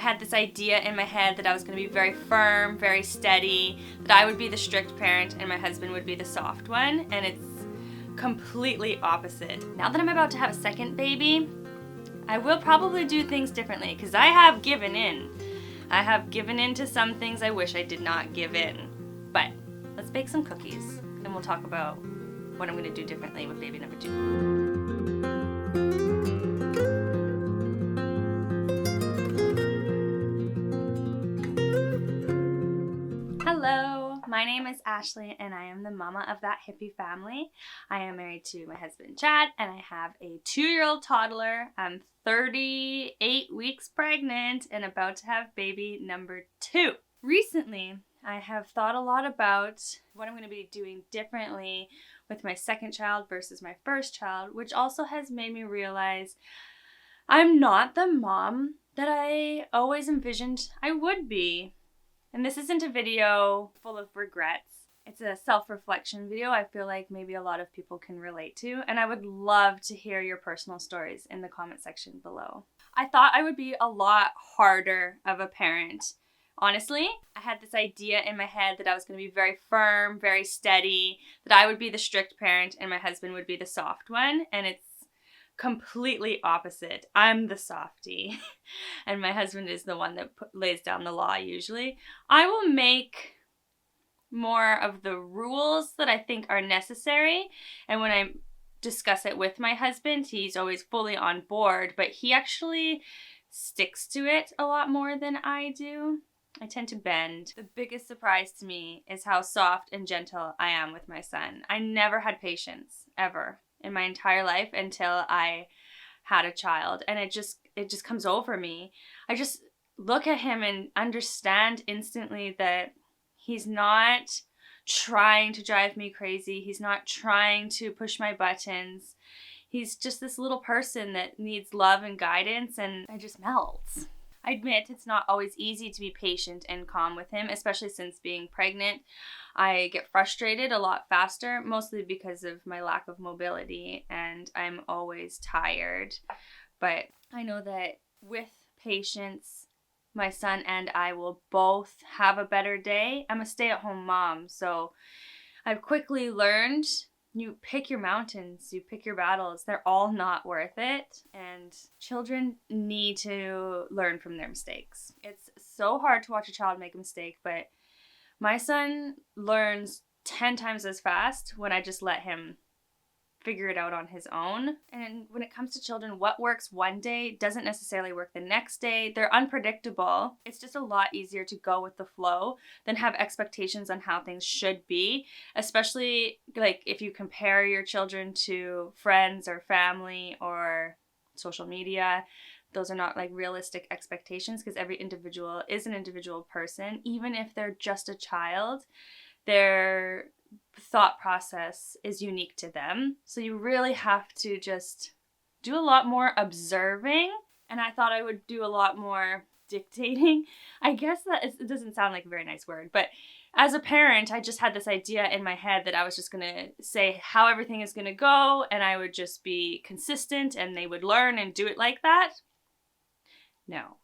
had this idea in my head that I was going to be very firm, very steady, that I would be the strict parent and my husband would be the soft one, and it's completely opposite. Now that I'm about to have a second baby, I will probably do things differently because I have given in. I have given in to some things I wish I did not give in. But let's bake some cookies and we'll talk about what I'm going to do differently with baby number 2. Hello, my name is Ashley and I am the mama of That Hippie family. I am married to my husband Chad and I have a 2-year-old toddler. I'm 38 weeks pregnant and about to have baby number 2. Recently, I have thought a lot about what I'm going to be doing differently with my second child versus my first child, which also has made me realize I'm not the mom that I always envisioned I would be. And this isn't a video full of regrets. It's a self-reflection video I feel like maybe a lot of people can relate to, and I would love to hear your personal stories in the comment section below. I thought I would be a lot harder of a parent. Honestly, I had this idea in my head that I was going to be very firm, very steady, that I would be the strict parent and my husband would be the soft one, and it's completely opposite. I'm the softie and my husband is the one that lays down the law usually. I will make more of the rules that I think are necessary, and when I discuss it with my husband, he's always fully on board, but he actually sticks to it a lot more than I do. I tend to bend. The biggest surprise to me is how soft and gentle I am with my son. I never had patience, ever, in my entire life until I had a child, and it just comes over me. I just look at him and understand instantly that he's not trying to drive me crazy. He's not trying to push my buttons. He's just this little person that needs love and guidance, and I just melt. I admit it's not always easy to be patient and calm with him, especially since being pregnant. I get frustrated a lot faster, mostly because of my lack of mobility, and I'm always tired. But I know that with patience, my son and I will both have a better day. I'm a stay-at-home mom, so I've quickly learned you pick your mountains, you pick your battles. They're all not worth it, and children need to learn from their mistakes. It's so hard to watch a child make a mistake, but my son learns 10 times as fast when I just let him figure it out on his own. And when it comes to children, what works one day doesn't necessarily work the next day. They're unpredictable. It's just a lot easier to go with the flow than have expectations on how things should be, especially like if you compare your children to friends or family or social media. Those are not like realistic expectations because every individual is an individual person. Even if they're just a child, their thought process is unique to them. So you really have to just do a lot more observing. And I thought I would do a lot more dictating. I guess that it doesn't sound like a very nice word, but as a parent, I just had this idea in my head that I was just going to say how everything is going to go, and I would just be consistent and they would learn and do it like that. No.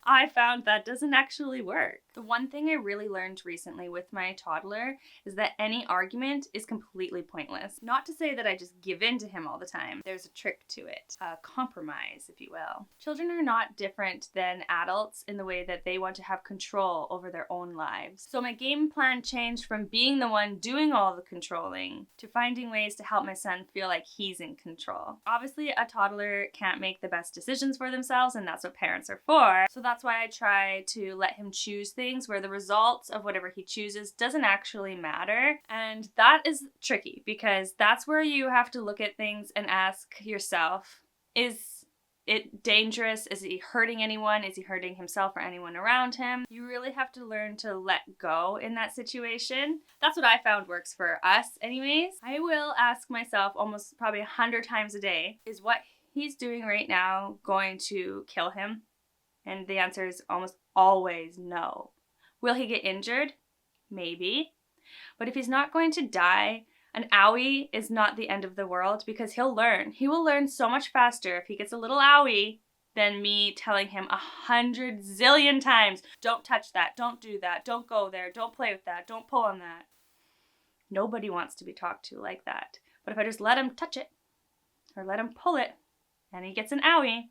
I found that doesn't actually work. The one thing I really learned recently with my toddler is that any argument is completely pointless. Not to say that I just give in to him all the time. There's a trick to it. A compromise, if you will. Children are not different than adults in the way that they want to have control over their own lives. So my game plan changed from being the one doing all the controlling to finding ways to help my son feel like he's in control. Obviously, a toddler can't make the best decisions for themselves, and that's what parents are for. So that's why I try to let him choose things where the results of whatever he chooses doesn't actually matter. And that is tricky because that's where you have to look at things and ask yourself, is it dangerous? Is he hurting anyone? Is he hurting himself or anyone around him? You really have to learn to let go in that situation. That's what I found works for us anyways. I will ask myself almost probably 100 times a day, is what he's doing right now going to kill him? And the answer is almost always no. Will he get injured? Maybe. But if he's not going to die, an owie is not the end of the world because he'll learn. He will learn so much faster if he gets a little owie than me telling him 100 zillion times, don't touch that, don't do that, don't go there, don't play with that, don't pull on that. Nobody wants to be talked to like that. But if I just let him touch it or let him pull it and he gets an owie,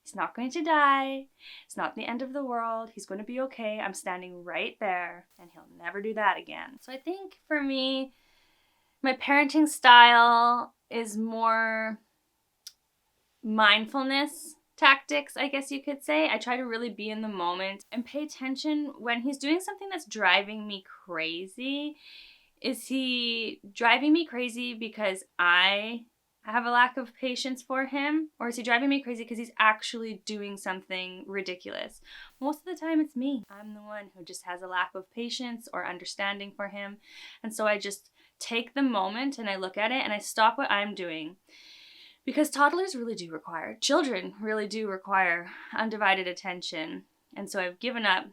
he's not going to die. It's not the end of the world. He's going to be okay. I'm standing right there and he'll never do that again. So I think for me, my parenting style is more mindfulness tactics, I guess you could say. I try to really be in the moment and pay attention when he's doing something that's driving me crazy. Is he driving me crazy because I have a lack of patience for him? Or is he driving me crazy because he's actually doing something ridiculous? Most of the time it's me. I'm the one who just has a lack of patience or understanding for him. And so I just take the moment and I look at it and I stop what I'm doing. Because toddlers really do require, children really do require undivided attention. And so I've given up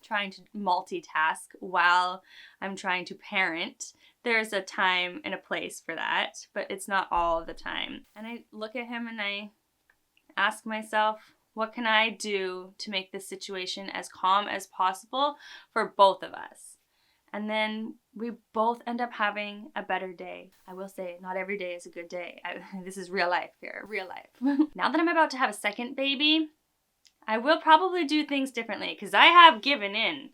trying to multitask while I'm trying to parent. There's a time and a place for that, but it's not all the time. And I look at him and I ask myself, what can I do to make this situation as calm as possible for both of us? And then we both end up having a better day. I will say, not every day is a good day. This is real life here, real life. Now that I'm about to have a second baby, I will probably do things differently because I have given in.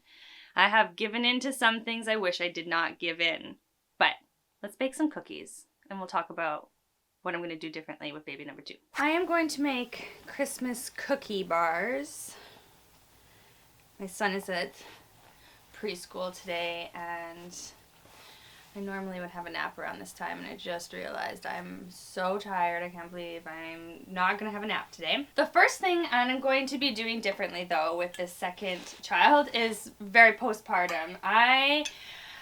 I have given in to some things I wish I did not give in. But let's bake some cookies and we'll talk about what I'm going to do differently with baby number 2. I am going to make Christmas cookie bars. My son is at preschool today and I normally would have a nap around this time and I just realized I'm so tired. I can't believe I'm not going to have a nap today. The first thing I'm going to be doing differently though with this second child is very postpartum. I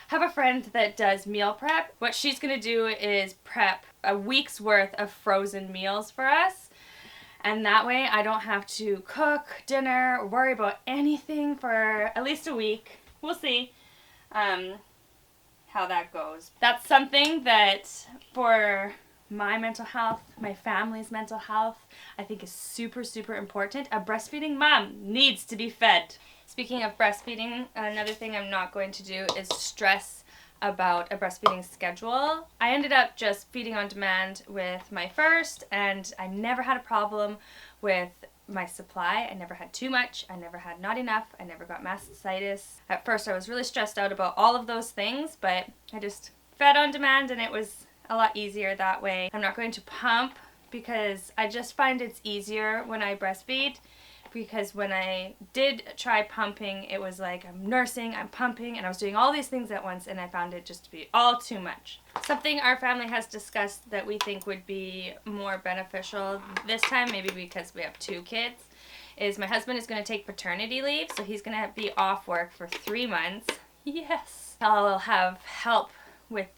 have a friend that does meal prep. What she's going to do is prep a week's worth of frozen meals for us. And that way I don't have to cook dinner or worry about anything for at least a week. We'll see how that goes. That's something that for my mental health, my family's mental health, I think is super, super important. A breastfeeding mom needs to be fed. Speaking of breastfeeding, another thing I'm not going to do is stress about a breastfeeding schedule. I ended up just feeding on demand with my first, and I never had a problem with my supply. I never had too much. I never had not enough. I never got mastitis. At first, I was really stressed out about all of those things, but I just fed on demand, and it was a lot easier that way. I'm not going to pump because I just find it's easier when I breastfeed. Because when I did try pumping, it was like I'm nursing, I'm pumping, and I was doing all these things at once, and I found it just to be all too much. Something our family has discussed that we think would be more beneficial this time, maybe because we have 2 kids, is my husband is going to take paternity leave, so he's going to be off work for 3 months. Yes! I'll have help with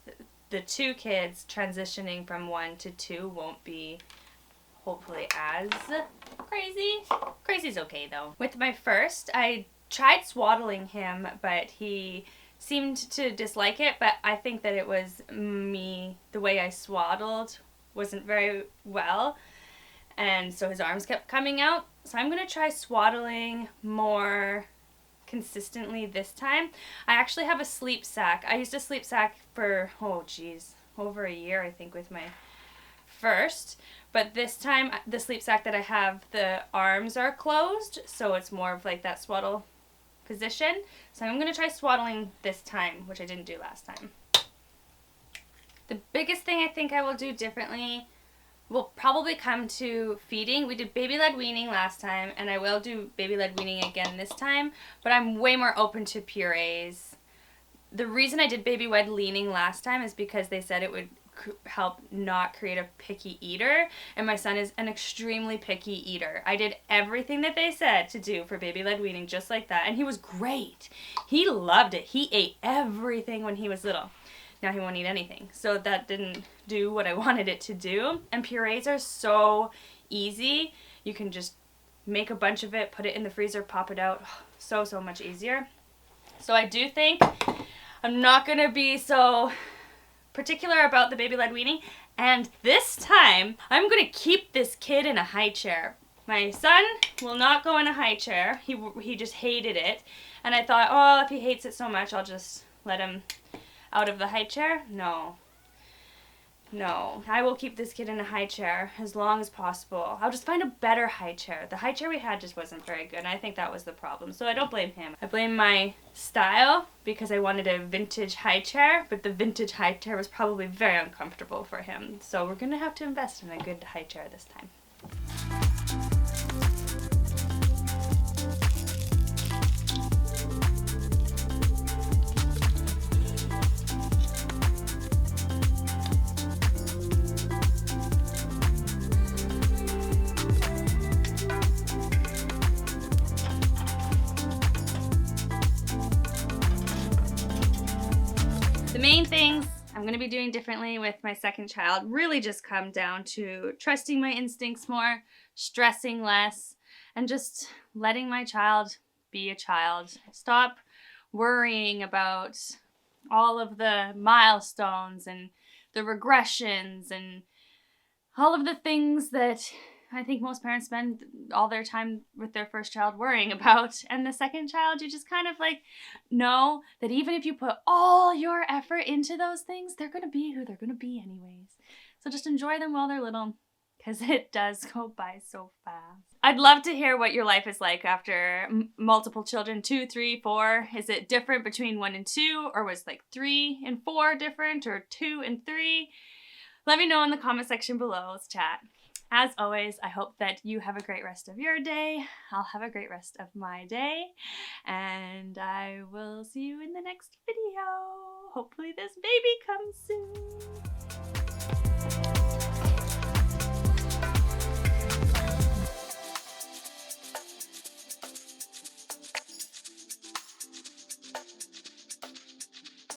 the 2 kids. Transitioning from 1 to 2 won't be hopefully as crazy. Crazy's okay though. With my first, I tried swaddling him, but he seemed to dislike it, but I think that it was me, the way I swaddled wasn't very well, and so his arms kept coming out. So I'm going to try swaddling more consistently this time. I actually have a sleep sack. I used a sleep sack for, over a year I think with my first, but this time the sleep sack that I have, the arms are closed, so it's more of like that swaddle position. So I'm going to try swaddling this time, which I didn't do last time. The biggest thing I think I will do differently will probably come to feeding. We did baby-led weaning last time, and I will do baby-led weaning again this time, but I'm way more open to purees. The reason I did baby-led weaning last time is because they said it would help not create a picky eater, and my son is an extremely picky eater. I did everything that they said to do for baby-led weaning just like that, and he was great. He loved it. He ate everything when he was little. Now he won't eat anything, so that didn't do what I wanted it to do. And purees are so easy. You can just make a bunch of it, put it in the freezer, pop it out. So much easier. So I do think I'm not gonna be so particular about the baby-led weaning, and this time I'm going to keep this kid in a high chair. My son will not go in a high chair. He just hated it. And I thought, oh, if he hates it so much, I'll just let him out of the high chair. No. No. I will keep this kid in a high chair as long as possible. I'll just find a better high chair. The high chair we had just wasn't very good, and I think that was the problem. So I don't blame him. I blame my style because I wanted a vintage high chair, but the vintage high chair was probably very uncomfortable for him. So we're going to have to invest in a good high chair this time. The main things I'm going to be doing differently with my second child really just come down to trusting my instincts more, stressing less, and just letting my child be a child. Stop worrying about all of the milestones and the regressions and all of the things that I think most parents spend all their time with their first child worrying about. And the second child, you just kind of like know that even if you put all your effort into those things, they're going to be who they're going to be anyways. So just enjoy them while they're little, because it does go by so fast. I'd love to hear what your life is like after multiple children, 2, 3, 4. Is it different between 1 and 2, or was like 3 and 4 different, or 2 and 3? Let me know in the comment section below. Let's chat. As always, I hope that you have a great rest of your day. I'll have a great rest of my day. And I will see you in the next video. Hopefully this baby comes soon.